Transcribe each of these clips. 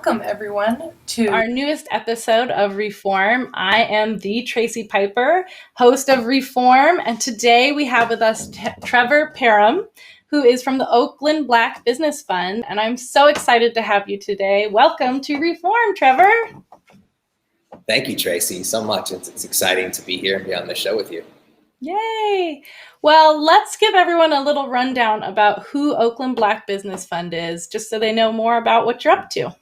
welcome everyone to our newest episode of ReForm. I am the Tracy Piper, host of ReForm, and today we have with us Trevor Parham, who is from the Oakland Black Business Fund, and I'm so excited to have you today. Welcome to ReForm, Trevor. Thank you, Tracy, so much. It's exciting to be here and be on the show with you. Yay! Well, let's give everyone a little rundown about who Oakland Black Business Fund is, just so they know more about what you're up to.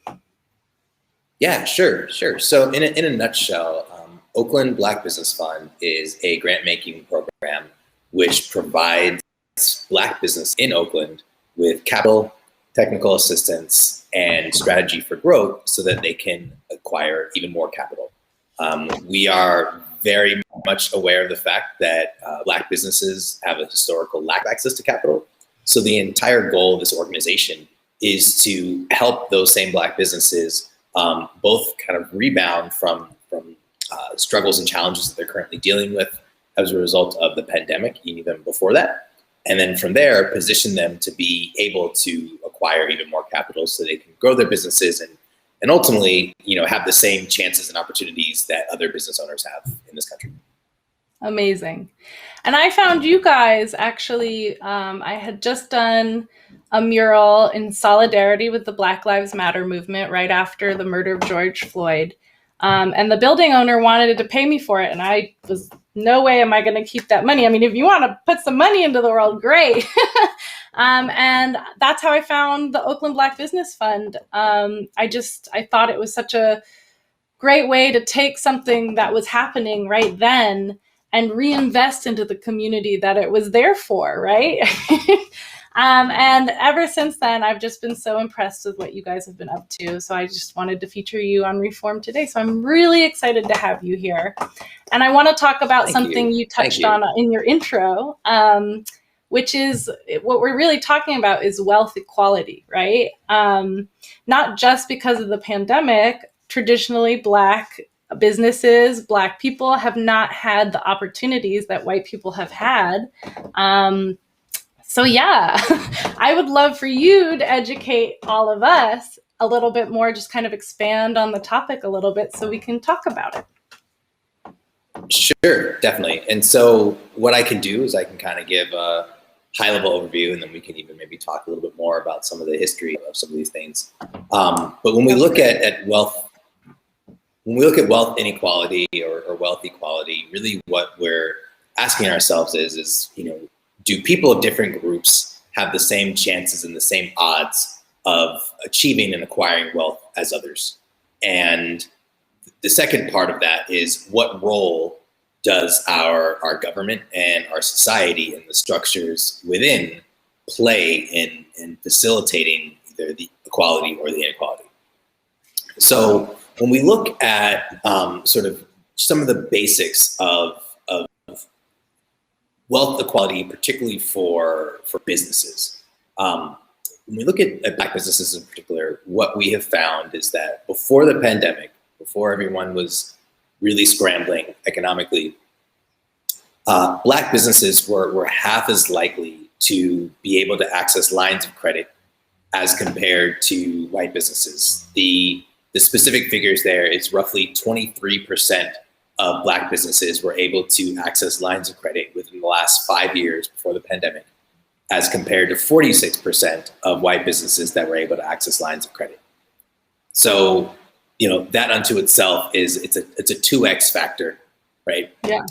Yeah, sure. So in a nutshell, Oakland Black Business Fund is a grant-making program which provides Black business in Oakland with capital, technical assistance, and strategy for growth so that they can acquire even more capital. We are very much aware of the fact that Black businesses have a historical lack of access to capital. So the entire goal of this organization is to help those same Black businesses both kind of rebound from struggles and challenges that they're currently dealing with as a result of the pandemic, even before that. And then from there, position them to be able to acquire even more capital so they can grow their businesses and ultimately, have the same chances and opportunities that other business owners have in this country. Amazing. And I found you guys actually, I had just done a mural in solidarity with the Black Lives Matter movement right after the murder of George Floyd. And the building owner wanted to pay me for it. And I was, no way am I going to keep that money. I mean, if you want to put some money into the world, great. And that's how I found the Oakland Black Business Fund. I thought it was such a great way to take something that was happening right then and reinvest into the community that it was there for, right? And ever since then, I've just been so impressed with what you guys have been up to. So I just wanted to feature you on ReForm today. So I'm really excited to have you here. And I want to talk about something you touched on in your intro, which is what we're really talking about is wealth equality, right? Not just because of the pandemic, traditionally Black businesses, Black people have not had the opportunities that white people have had. So yeah, I would love for you to educate all of us a little bit more, just kind of expand on the topic a little bit so we can talk about it. Sure, definitely. And so what I can do is I can kind of give a high-level overview, and then we can even maybe talk a little bit more about some of the history of some of these things. But when we look at wealth, inequality or wealth equality, really what we're asking ourselves is do people of different groups have the same chances and the same odds of achieving and acquiring wealth as others? And the second part of that is what role does our government and our society and the structures within play in facilitating either the equality or the inequality? So when we look at sort of some of the basics of wealth equality, particularly for businesses, when we look at Black businesses in particular, what we have found is that before the pandemic, before everyone was really scrambling economically, Black businesses were half as likely to be able to access lines of credit as compared to white businesses. The specific figures there is roughly 23% of Black businesses were able to access lines of credit within the last 5 years before the pandemic, as compared to 46% of white businesses that were able to access lines of credit. So, that unto itself it's a 2x factor, right? Yeah.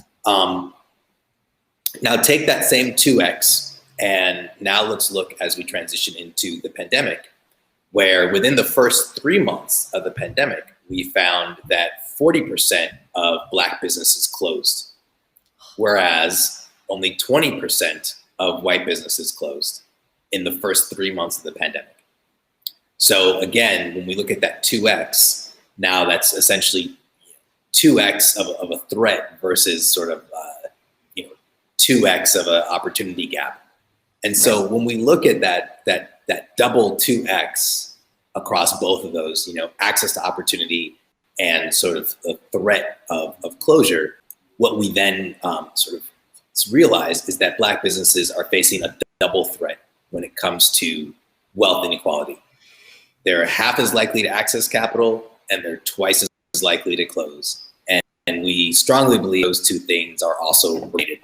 Now take that same 2x and now let's look as we transition into the pandemic, where within the first 3 months of the pandemic, we found that 40% of Black businesses closed, whereas only 20% of white businesses closed in the first 3 months of the pandemic. So again, when we look at that 2x, now that's essentially 2x of a threat versus sort of 2x of an opportunity gap. And so when we look at that double 2x across both of those, access to opportunity and sort of the threat of closure, what we then sort of realize is that Black businesses are facing a double threat when it comes to wealth inequality. they're half as likely to access capital, and they're twice as likely to close. And we strongly believe those two things are also related.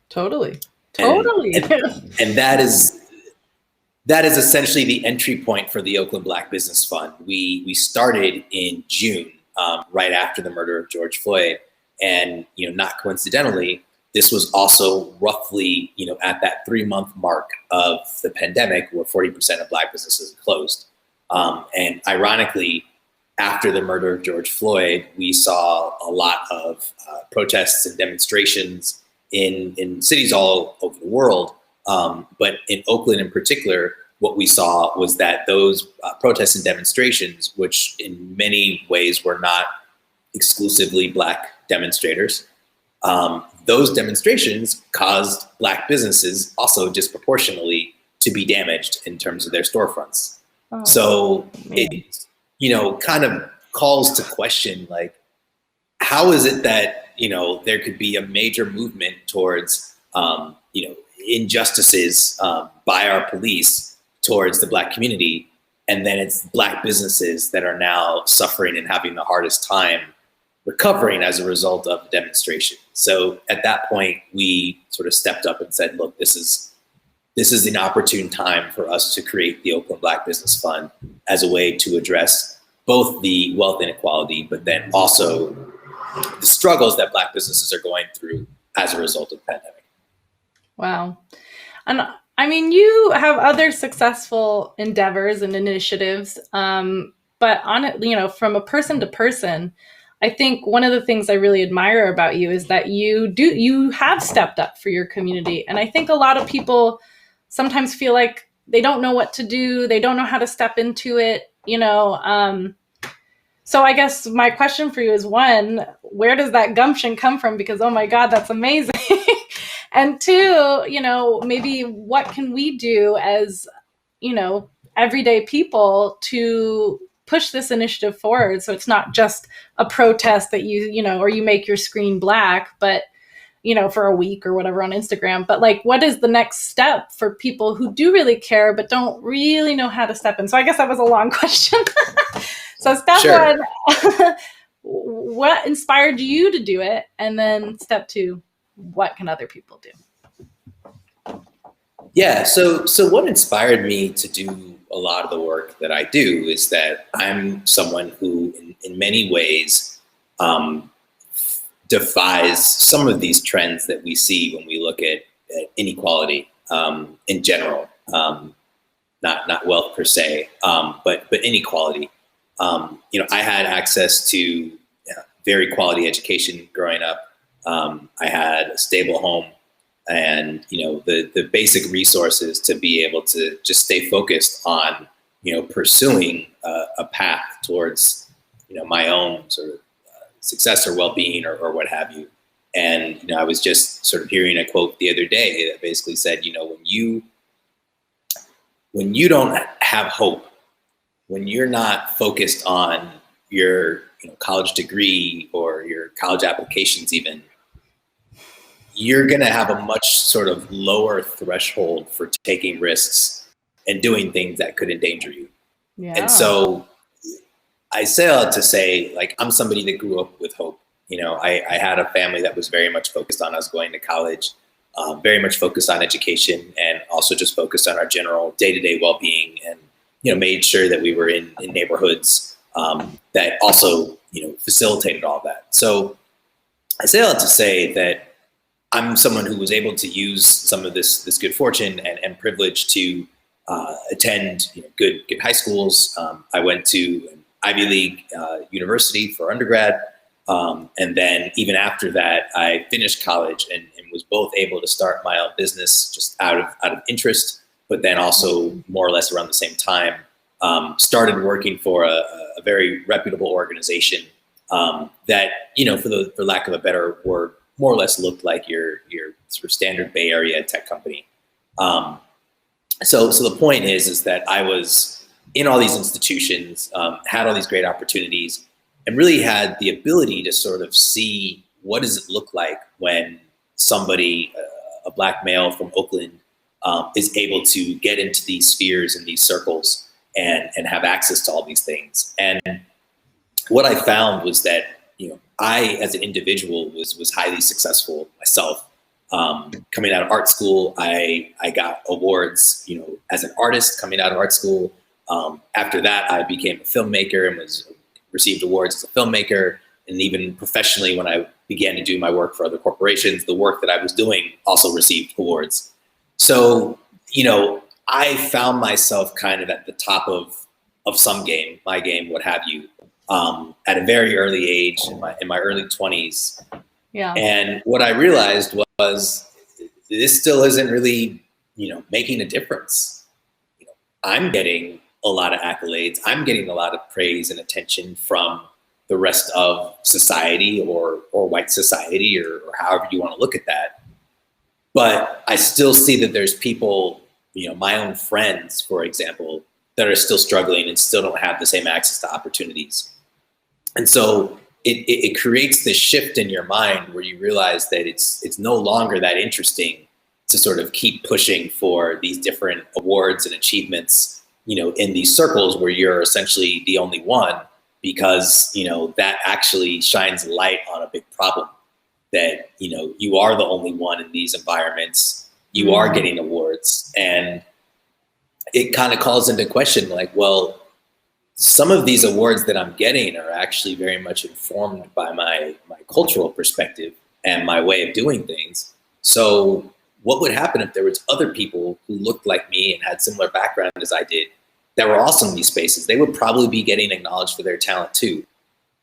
Totally. And, Totally. and that is essentially the entry point for the Oakland Black Business Fund. We started in June, right after the murder of George Floyd, and not coincidentally, this was also roughly at that 3-month mark of the pandemic, where 40% of Black businesses closed. And ironically, after the murder of George Floyd, we saw a lot of protests and demonstrations in cities all over the world. But in Oakland in particular, what we saw was that those protests and demonstrations, which in many ways were not exclusively Black demonstrators, those demonstrations caused Black businesses also disproportionately to be damaged in terms of their storefronts. Oh, so man. It kind of calls to question, like, how is it that there could be a major movement towards injustices by our police towards the Black community, and then it's Black businesses that are now suffering and having the hardest time recovering as a result of the demonstration. So at that point, we sort of stepped up and said, look, this is an opportune time for us to create the Oakland Black Business Fund as a way to address both the wealth inequality, but then also the struggles that Black businesses are going through as a result of the pandemic. Wow. And I mean, you have other successful endeavors and initiatives, but on it, from a person to person, I think one of the things I really admire about you is that you have stepped up for your community. And I think a lot of people sometimes feel like they don't know what to do. They don't know how to step into it, So I guess my question for you is, one, where does that gumption come from? Because, oh my God, that's amazing. And two, maybe what can we do as, everyday people to push this initiative forward, so it's not just a protest that or you make your screen black, but for a week or whatever on Instagram. But like, what is the next step for people who do really care but don't really know how to step in? So I guess that was a long question. So step Sure. one, what inspired you to do it? And then step two, what can other people do? Yeah, so what inspired me to do a lot of the work that I do is that I'm someone who in many ways defies some of these trends that we see when we look at inequality in general, not wealth per se, but inequality. I had access to very quality education growing up. I had a stable home, and the basic resources to be able to just stay focused on pursuing a path towards my own sort of success or well-being or what have you. And I was just sort of hearing a quote the other day that basically said, when you don't have hope, when you're not focused on your college degree or your college applications even, you're going to have a much sort of lower threshold for taking risks and doing things that could endanger you. Yeah. And so I say all to say, like, I'm somebody that grew up with hope. I had a family that was very much focused on us going to college, very much focused on education, and also just focused on our general day-to-day well-being, and made sure that we were in neighborhoods that also facilitated all that. So I say all to say that I'm someone who was able to use some of this good fortune and privilege to attend good high schools. I went to an Ivy League university for undergrad, and then even after that, I finished college and was both able to start my own business just out of interest, but then also more or less around the same time started working for a very reputable organization that for lack of a better word, more or less looked like your sort of standard Bay Area tech company. So the point is that I was in all these institutions, had all these great opportunities, and really had the ability to sort of see what does it look like when somebody, a Black male from Oakland, is able to get into these spheres and these circles and have access to all these things. And what I found was that, I, as an individual, was highly successful myself. Coming out of art school, I got awards, as an artist coming out of art school. After that, I became a filmmaker and received awards as a filmmaker. And even professionally, when I began to do my work for other corporations, the work that I was doing also received awards. So, I found myself kind of at the top of some game, my game, what have you, at a very early age, in my early 20s. Yeah. And what I realized was this still isn't really, making a difference. I'm getting a lot of accolades. I'm getting a lot of praise and attention from the rest of society or white society or however you want to look at that. But I still see that there's people, my own friends, for example, that are still struggling and still don't have the same access to opportunities. And so it creates this shift in your mind where you realize that it's no longer that interesting to sort of keep pushing for these different awards and achievements, in these circles where you're essentially the only one, because, that actually shines light on a big problem that, you are the only one in these environments, you are getting awards. And it kind of calls into question, like, well, some of these awards that I'm getting are actually very much informed by my cultural perspective and my way of doing things. So what would happen if there was other people who looked like me and had similar background as I did that were also in these spaces? They would probably be getting acknowledged for their talent too,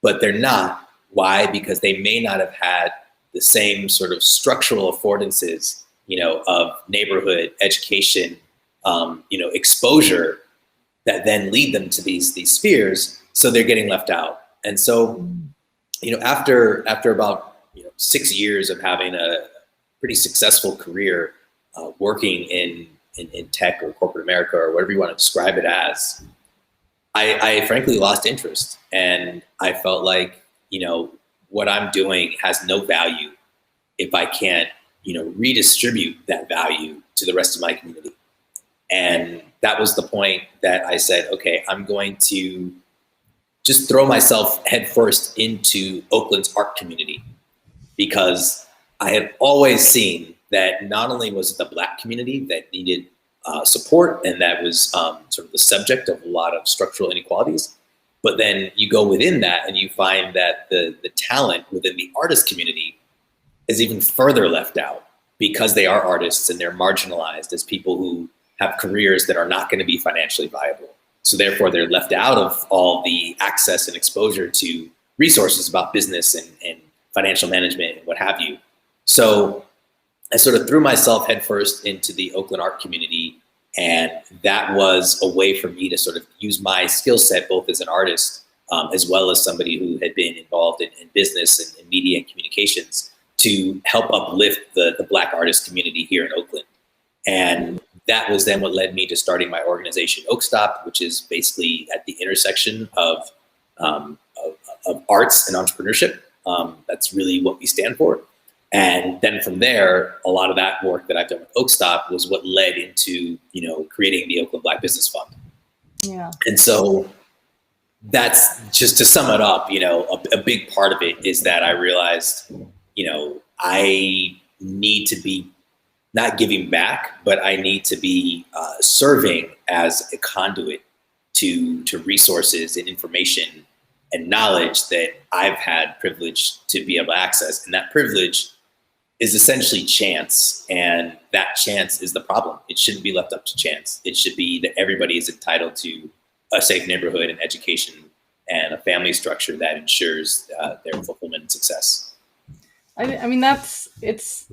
but they're not. Why? Because they may not have had the same sort of structural affordances, of neighborhood education, exposure that then lead them to these spheres. So they're getting left out. And so, after about 6 years of having a pretty successful career working in tech or corporate America or whatever you want to describe it as, I frankly lost interest. And I felt like, what I'm doing has no value if I can't, redistribute that value to the rest of my community. And that was the point that I said, okay, I'm going to just throw myself headfirst into Oakland's art community, because I had always seen that not only was it the Black community that needed support, and that was sort of the subject of a lot of structural inequalities, but then you go within that and you find that the talent within the artist community is even further left out, because they are artists and they're marginalized as people who have careers that are not going to be financially viable. So therefore they're left out of all the access and exposure to resources about business and financial management and what have you. So I sort of threw myself headfirst into the Oakland art community, and that was a way for me to sort of use my skill set both as an artist as well as somebody who had been involved in business and media and communications to help uplift the Black artist community here in Oakland. And that was then what led me to starting my organization, Oakstop, which is basically at the intersection of arts and entrepreneurship. That's really what we stand for. And then from there, a lot of that work that I've done with Oakstop was what led into, creating the Oakland Black Business Fund. Yeah. And so that's, just to sum it up, a big part of it is that I realized, I need to be not giving back, but I need to be serving as a conduit to resources and information and knowledge that I've had privilege to be able to access. And that privilege is essentially chance. And that chance is the problem. It shouldn't be left up to chance. It should be that everybody is entitled to a safe neighborhood and education and a family structure that ensures their fulfillment and success. I mean,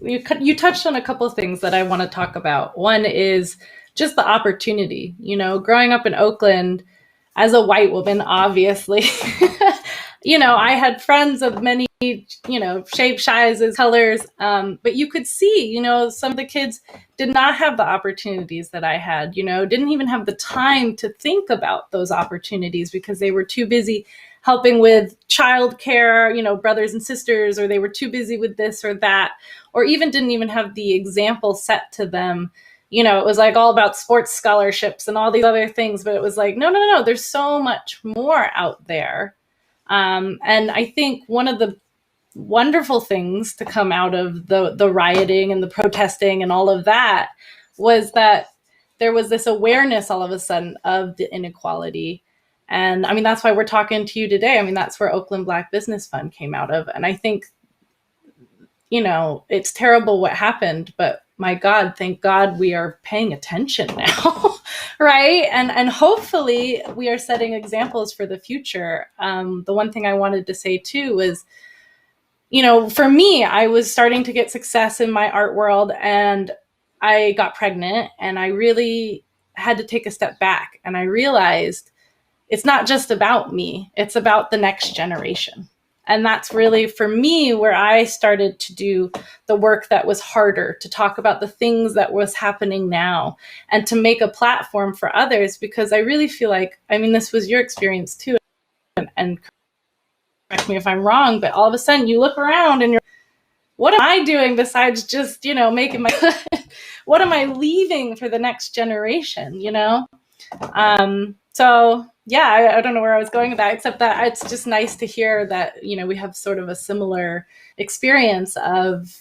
you touched on a couple of things that I want to talk about. One is just the opportunity, growing up in Oakland as a white woman, obviously, I had friends of many, shapes, sizes, colors, but you could see, some of the kids did not have the opportunities that I had, didn't even have the time to think about those opportunities because they were too busy helping with childcare, brothers and sisters, or they were too busy with this or that, or even didn't even have the example set to them it was like all about sports scholarships and all these other things, but it was like, no, there's so much more out there. And I think one of the wonderful things to come out of the rioting and the protesting and all of that was that there was this awareness all of a sudden of the inequality. And I mean, that's why we're talking to you today. I mean, that's where Oakland Black Business Fund came out of. And I think, it's terrible what happened, but my God, thank God we are paying attention now, right? And hopefully we are setting examples for the future. The one thing I wanted to say too was, for me, I was starting to get success in my art world, and I got pregnant, and I really had to take a step back. And I realized it's not just about me, it's about the next generation. And that's really, for me, where I started to do the work that was harder, to talk about the things that was happening now and to make a platform for others, because I really feel like, I mean, this was your experience too, and correct me if I'm wrong, but all of a sudden you look around and you're, what am I doing besides just, making my, what am I leaving for the next generation, So yeah, I don't know where I was going with that, except that it's just nice to hear that, we have sort of a similar experience of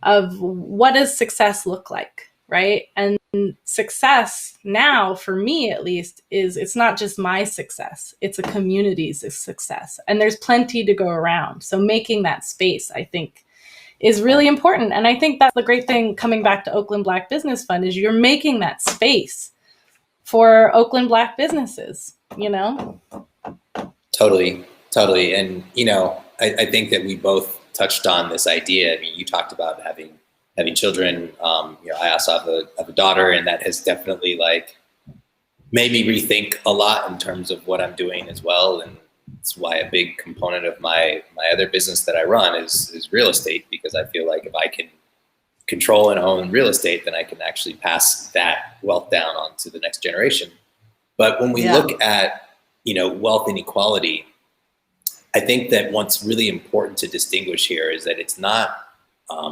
what does success look like, right? And success now, for me at least, is it's not just my success, it's a community's success. And there's plenty to go around. So making that space, I think, is really important. And I think that's the great thing coming back to Oakland Black Business Fund is you're making that space for Oakland Black businesses, Totally. And, I think that we both touched on this idea. I mean, you talked about having children. I also have a daughter, and that has definitely made me rethink a lot in terms of what I'm doing as well. And it's why a big component of my other business that I run is real estate, because I feel like if I can control and own real estate, then I can actually pass that wealth down onto the next generation. But when we look at, wealth inequality, I think that what's really important to distinguish here is that it's not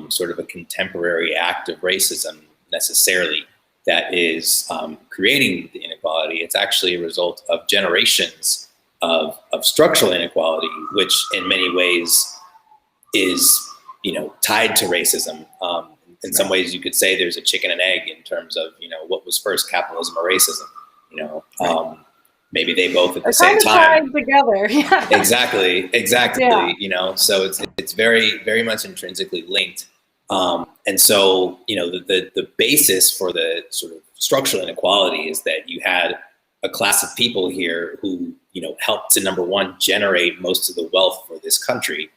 sort of a contemporary act of racism necessarily that is creating the inequality. It's actually a result of generations of structural inequality, which in many ways is, tied to racism. In some ways, you could say there's a chicken and egg in terms of, what was first, capitalism or racism. Maybe they both at the same time. Together. Yeah. Exactly. Yeah. So it's very, very much intrinsically linked. And so, the basis for the sort of structural inequality is that you had a class of people here who, helped to, number one, generate most of the wealth for this country.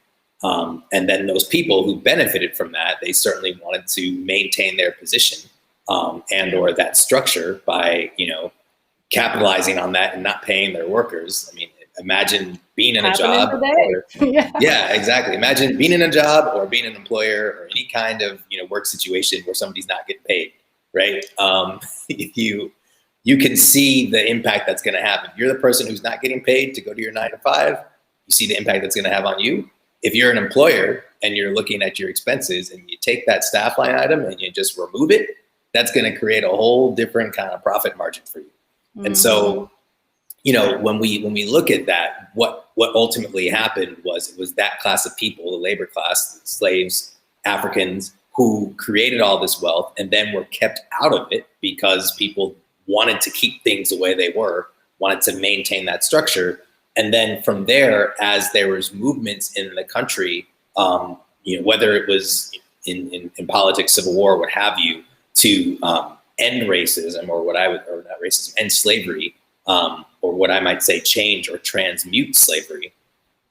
And then those people who benefited from that, they certainly wanted to maintain their position and or that structure by, capitalizing on that and not paying their workers. I mean, imagine being in a job. Yeah, exactly. Imagine being in a job or being an employer or any kind of, work situation where somebody's not getting paid, right? You can see the impact that's going to have. If you're the person who's not getting paid to go to your 9 to 5, you see the impact that's going to have on you. If you're an employer and you're looking at your expenses and you take that staff line item and you just remove it, that's going to create a whole different kind of profit margin for you. Mm-hmm. And so, when we look at that, what ultimately happened was it was that class of people, the labor class, the slaves, Africans, who created all this wealth and then were kept out of it because people wanted to keep things the way they were, wanted to maintain that structure. And then from there, as there was movements in the country, whether it was in politics, civil war, what have you, to end racism or not racism, end slavery, or what I might say change or transmute slavery.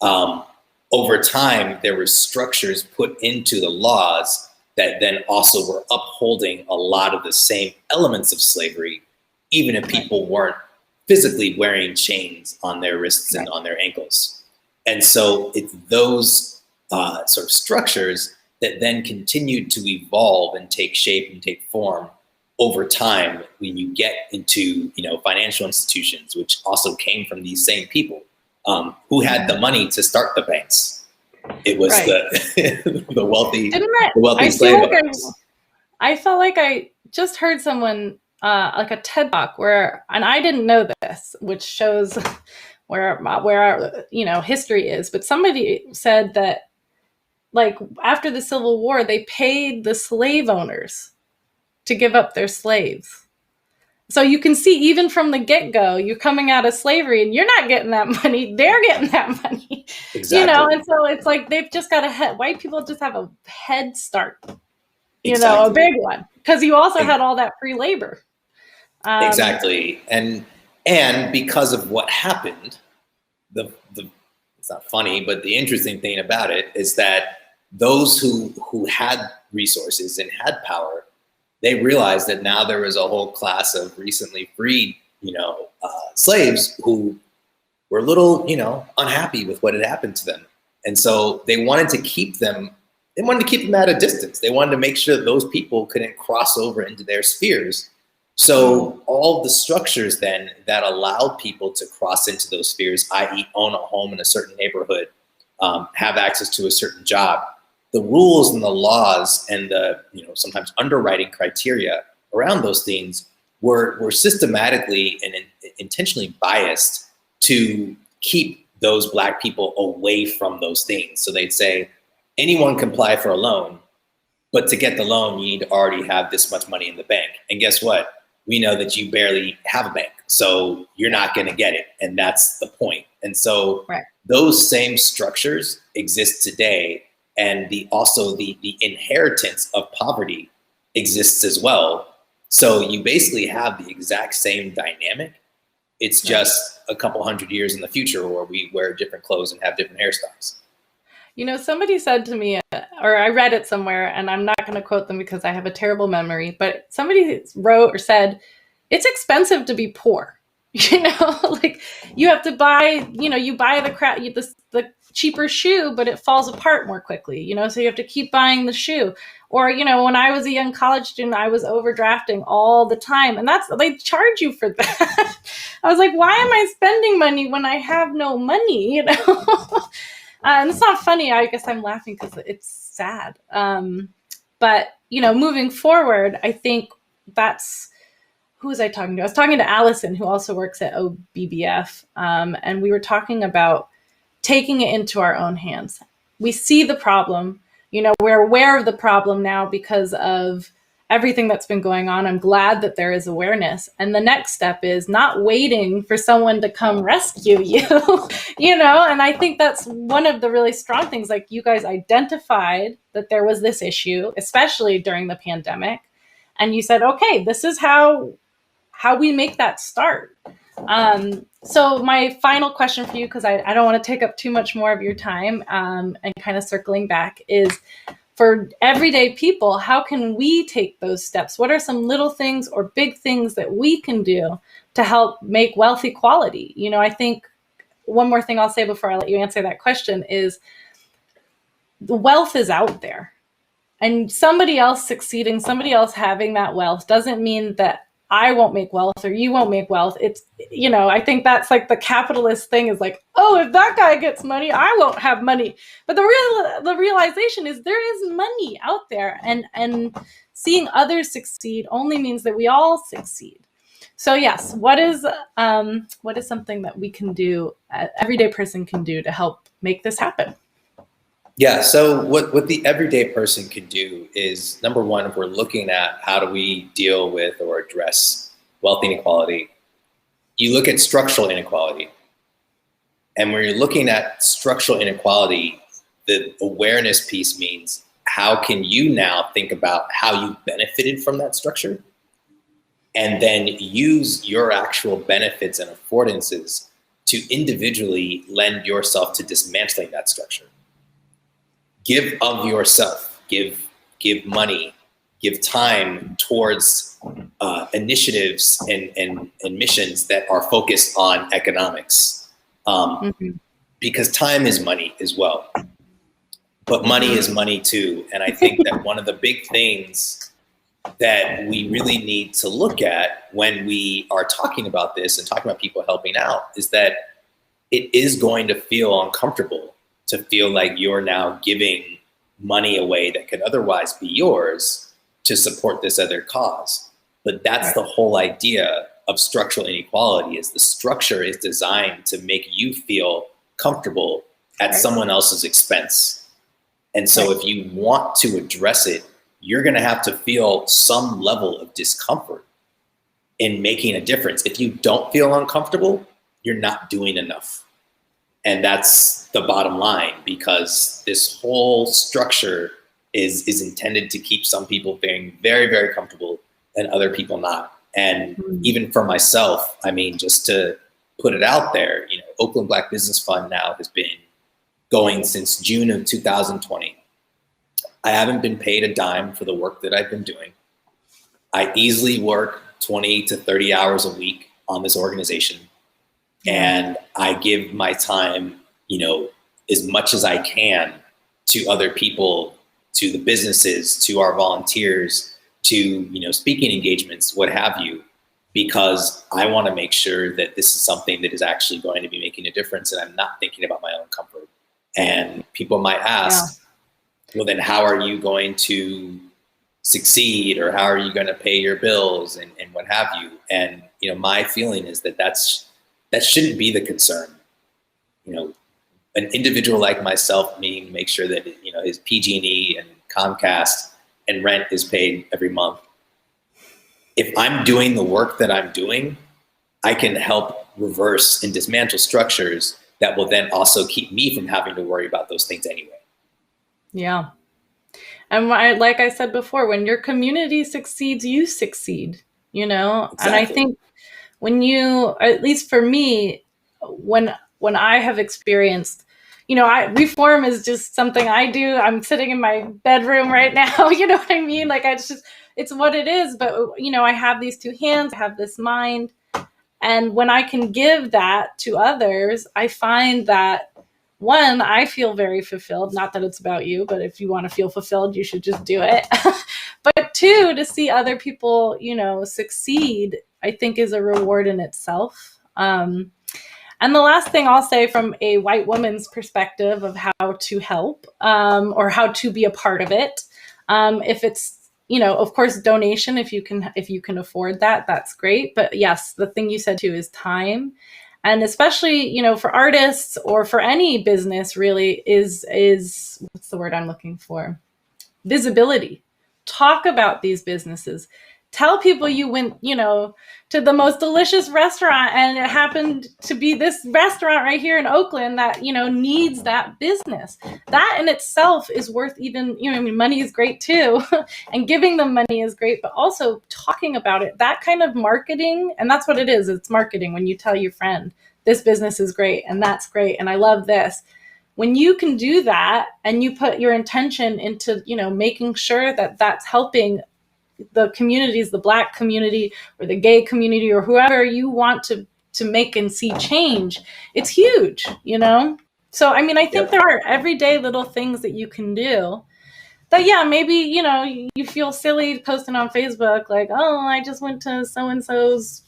Over time, there were structures put into the laws that then also were upholding a lot of the same elements of slavery, even if people weren't physically wearing chains on their wrists and on their ankles. And so it's those sort of structures that then continued to evolve and take shape and take form over time when you get into, financial institutions, which also came from these same people who had the money to start the banks. It was the wealthy slave owners. I felt like I just heard someone like a TED Talk where, and I didn't know this, which shows where our, history is, but somebody said that like after the Civil War, they paid the slave owners to give up their slaves. So you can see even from the get-go, you're coming out of slavery and you're not getting that money. They're getting that money, Exactly. and so it's like they've just got white people just have a head start, Exactly. a big one, because you also had all that free labor. Exactly. And because of what happened, the it's not funny, but the interesting thing about it is that those who had resources and had power, they realized that now there was a whole class of recently freed, slaves who were a little, unhappy with what had happened to them. And so they wanted to keep them at a distance. They wanted to make sure that those people couldn't cross over into their spheres. So all the structures then that allowed people to cross into those spheres, i.e. own a home in a certain neighborhood, have access to a certain job, the rules and the laws and the sometimes underwriting criteria around those things were systematically and intentionally biased to keep those Black people away from those things. So they'd say anyone can apply for a loan, but to get the loan, you need to already have this much money in the bank. And guess what? We know that you barely have a bank, so you're not going to get it. And that's the point. And so those same structures exist today. And the inheritance of poverty exists as well. So you basically have the exact same dynamic. It's just a couple hundred years in the future where we wear different clothes and have different hairstyles. Somebody said to me, or I read it somewhere, and I'm not going to quote them because I have a terrible memory, but somebody wrote or said, it's expensive to be poor. Like you have to buy, you buy the cheaper shoe, but it falls apart more quickly, so you have to keep buying the shoe. Or, when I was a young college student, I was overdrafting all the time, and they charge you for that. I was like, why am I spending money when I have no money, And it's not funny. I guess I'm laughing because it's sad. But, moving forward, I think who was I talking to? I was talking to Allison, who also works at OBBF. And we were talking about taking it into our own hands. We see the problem. We're aware of the problem now because of everything that's been going on. I'm glad that there is awareness. And the next step is not waiting for someone to come rescue you, and I think that's one of the really strong things. Like you guys identified that there was this issue, especially during the pandemic. And you said, okay, this is how we make that start. So my final question for you, because I don't want to take up too much more of your time, and kind of circling back, is for everyday people, how can we take those steps? What are some little things or big things that we can do to help make wealth equality? I think one more thing I'll say before I let you answer that question is the wealth is out there, and somebody else succeeding, somebody else having that wealth doesn't mean that I won't make wealth or you won't make wealth. It's, I think that's like the capitalist thing is like, oh, if that guy gets money, I won't have money. But the realization is there is money out there, and seeing others succeed only means that we all succeed. So yes, what is something that we can do, everyday person can do to help make this happen? Yeah, so what the everyday person can do is, number one, if we're looking at how do we deal with or address wealth inequality, you look at structural inequality. And when you're looking at structural inequality, the awareness piece means how can you now think about how you benefited from that structure and then use your actual benefits and affordances to individually lend yourself to dismantling that structure. Give of yourself, give money, give time towards initiatives and missions that are focused on economics. Because time is money as well. But money is money too. And I think that one of the big things that we really need to look at when we are talking about this and talking about people helping out is that it is going to feel uncomfortable to feel like you're now giving money away that could otherwise be yours to support this other cause. But that's the whole idea of structural inequality, is the structure is designed to make you feel comfortable at someone else's expense. And so if you want to address it, you're going to have to feel some level of discomfort in making a difference. If you don't feel uncomfortable, you're not doing enough. And that's the bottom line, because this whole structure is intended to keep some people feeling very, very comfortable and other people not. And even for myself, I mean, just to put it out there, you know, Oakland Black Business Fund now has been going since June of 2020. I haven't been paid a dime for the work that I've been doing. I easily work 20 to 30 hours a week on this organization. And I give my time, you know, as much as I can to other people, to the businesses, to our volunteers, to, you know, speaking engagements, what have you, because I want to make sure that this is something that is actually going to be making a difference, and I'm not thinking about my own comfort. And people might ask, well, then how are you going to succeed, or how are you going to pay your bills, and what have you? And, you know, my feeling is that that shouldn't be the concern. You know, an individual like myself needing to make sure that, you know, his PG&E and Comcast and rent is paid every month. If I'm doing the work that I'm doing, I can help reverse and dismantle structures that will then also keep me from having to worry about those things anyway. Yeah. And like I said before, when your community succeeds, you succeed, you know? Exactly. And I think when you, at least for me, when I have experienced, you know, ReForm is just something I do. I'm sitting in my bedroom right now. You know what I mean? Like, it's what it is. But, you know, I have these two hands, I have this mind. And when I can give that to others, I find that, one, I feel very fulfilled. Not that it's about you, but if you want to feel fulfilled, you should just do it. But two, to see other people, you know, succeed, I think is a reward in itself. And the last thing I'll say from a white woman's perspective of how to help, or how to be a part of it, if it's, you know, of course, donation, if you can afford that, that's great. But yes, the thing you said too is time. And especially, you know, for artists or for any business really is what's the word I'm looking for? Visibility. Talk about these businesses. Tell people you went, you know, to the most delicious restaurant, and it happened to be this restaurant right here in Oakland that, you know, needs that business. That in itself is worth even, you know, I mean, money is great too, and giving them money is great, but also talking about it, that kind of marketing, and that's what it is. It's marketing. When you tell your friend, this business is great, and that's great, and I love this. When you can do that and you put your intention into, you know, making sure that that's helping the communities, the Black community or the gay community or whoever you want to make and see change, it's huge, you know? So, I mean, I think there are everyday little things that you can do that, yeah, maybe, you know, you feel silly posting on Facebook, like, oh, I just went to so-and-so's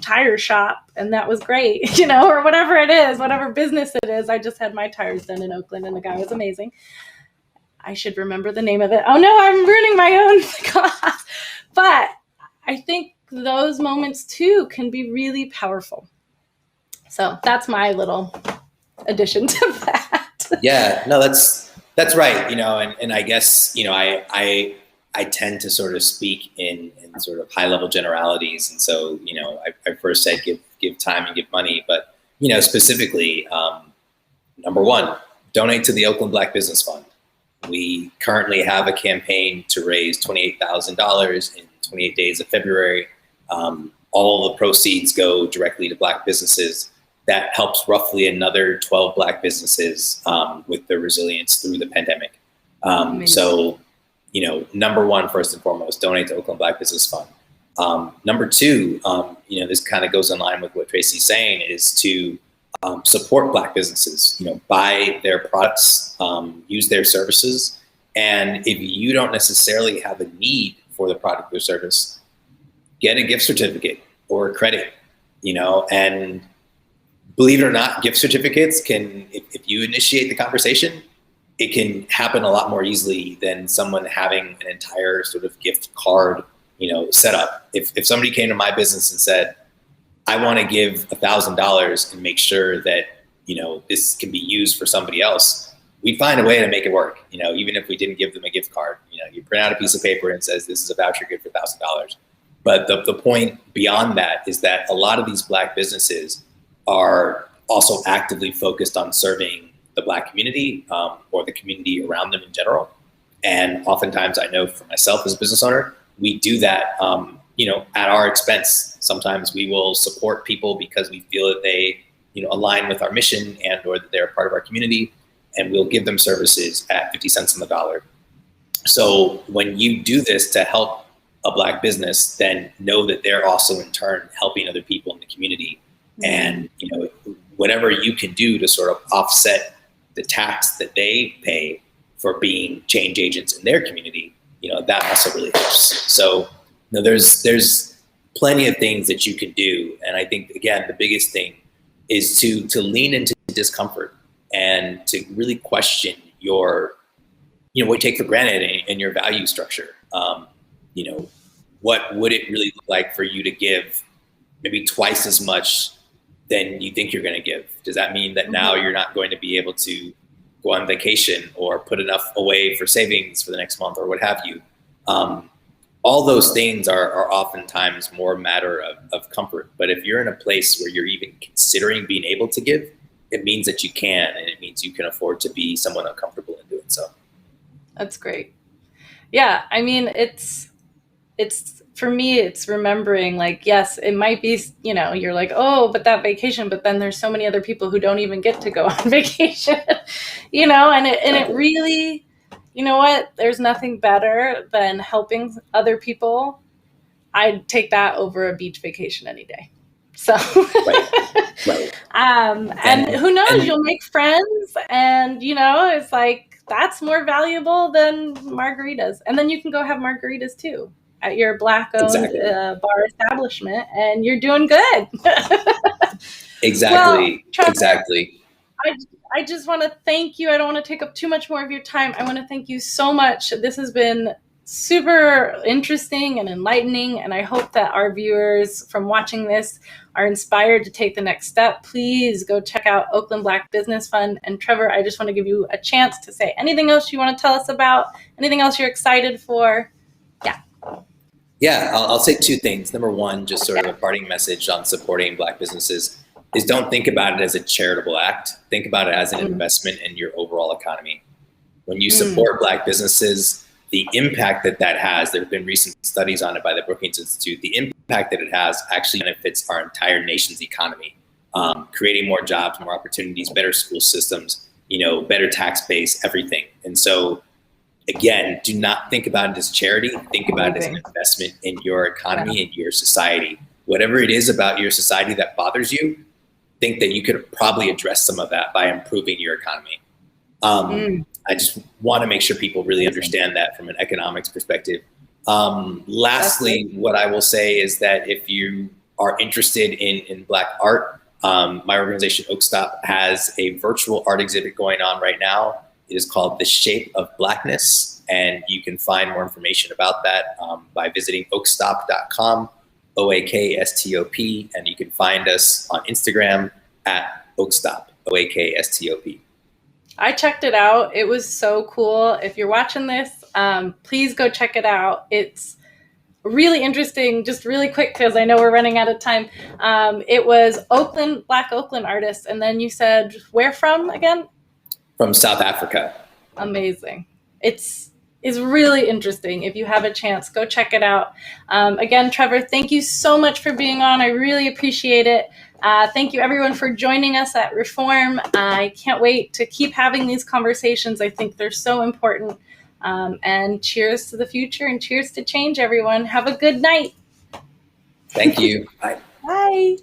tire shop and that was great, you know, or whatever it is, whatever business it is. I just had my tires done in Oakland and the guy was amazing. I should remember the name of it. Oh no, I'm ruining my own class. But I think those moments too can be really powerful. So that's my little addition to that. Yeah, no, that's right. You know, and I guess, you know, I tend to sort of speak in sort of high level generalities. And so, you know, I first said give time and give money, but, you know, specifically, number one, donate to the Oakland Black Business Fund. We currently have a campaign to raise $28,000 in 28 days of February. All the proceeds go directly to Black businesses. That helps roughly another 12 Black businesses with their resilience through the pandemic. So, you know, number one, first and foremost, donate to Oakland Black Business Fund. Number two, you know, this kind of goes in line with what Tracy's saying, is to support Black businesses, you know, buy their products, use their services. And if you don't necessarily have a need for the product or service, get a gift certificate or a credit, you know, and believe it or not, gift certificates can, if you initiate the conversation, it can happen a lot more easily than someone having an entire sort of gift card, set up. If somebody came to my business and said, I want to give $1,000 and make sure that, this can be used for somebody else, we'd find a way to make it work. Even if we didn't give them a gift card, you print out a piece of paper and it says, this is a voucher good for $1,000. But the point beyond that is that a lot of these Black businesses are also actively focused on serving the Black community or the community around them in general. And oftentimes I know for myself as a business owner, we do that, at our expense. Sometimes we will support people because we feel that they, align with our mission and or that they're part of our community, and we'll give them services at 50 cents on the dollar. So when you do this to help a Black business, then know that they're also in turn helping other people in the community. And, whatever you can do to sort of offset the tax that they pay for being change agents in their community, that also really helps. So, there's plenty of things that you can do. And I think, again, the biggest thing is to lean into discomfort and to really question your, what you take for granted in your value structure. What would it really look like for you to give maybe twice as much than you think you're going to give? Does that mean that now you're not going to be able to go on vacation or put enough away for savings for the next month or what have you? All those things are oftentimes more a matter of comfort. But if you're in a place where you're even considering being able to give, it means that you can, and it means you can afford to be somewhat uncomfortable in doing so. That's great. Yeah, I mean, it's for me, it's remembering, like, yes, it might be, you're like, oh, but that vacation, but then there's so many other people who don't even get to go on vacation, and it really, you know what, there's nothing better than helping other people. I'd take that over a beach vacation any day. So, Right. And who knows, you'll make friends, and, it's like, that's more valuable than margaritas. And then you can go have margaritas too at your Black-owned bar establishment, and you're doing good. Exactly. Well, Trevor, Exactly. I just want to thank you. I don't want to take up too much more of your time. I want to thank you so much. This has been super interesting and enlightening, and I hope that our viewers from watching this are inspired to take the next step. Please go check out Oakland Black Business Fund. And Trevor, I just want to give you a chance to say anything else you want to tell us about, anything else you're excited for. Yeah, I'll say two things. Number one, just sort of a parting message on supporting Black businesses is don't think about it as a charitable act. Think about it as an investment in your overall economy. When you support Black businesses, the impact that has, there have been recent studies on it by the Brookings Institute, the impact that it has actually benefits our entire nation's economy, creating more jobs, more opportunities, better school systems, better tax base, everything. And so, again, do not think about it as charity. Think about it as an investment in your economy and your society. Whatever it is about your society that bothers you, think that you could probably address some of that by improving your economy. I just want to make sure people really understand that from an economics perspective. Lastly, what I will say is that if you are interested in Black art, my organization Oakstop has a virtual art exhibit going on right now. It is called The Shape of Blackness, and you can find more information about that by visiting oakstop.com, OAKSTOP, and you can find us on Instagram at Oakstop, OAKSTOP. I checked it out. It was so cool. If you're watching this, please go check it out. It's really interesting. Just really quick, because I know we're running out of time. It was Black Oakland artists, and then you said where from again? From South Africa. Amazing. It's really interesting. If you have a chance, go check it out. Again, Trevor, thank you so much for being on. I really appreciate it. Thank you, everyone, for joining us at ReForm. I can't wait to keep having these conversations. I think they're so important. And cheers to the future and cheers to change, everyone. Have a good night. Thank you. Bye. Bye.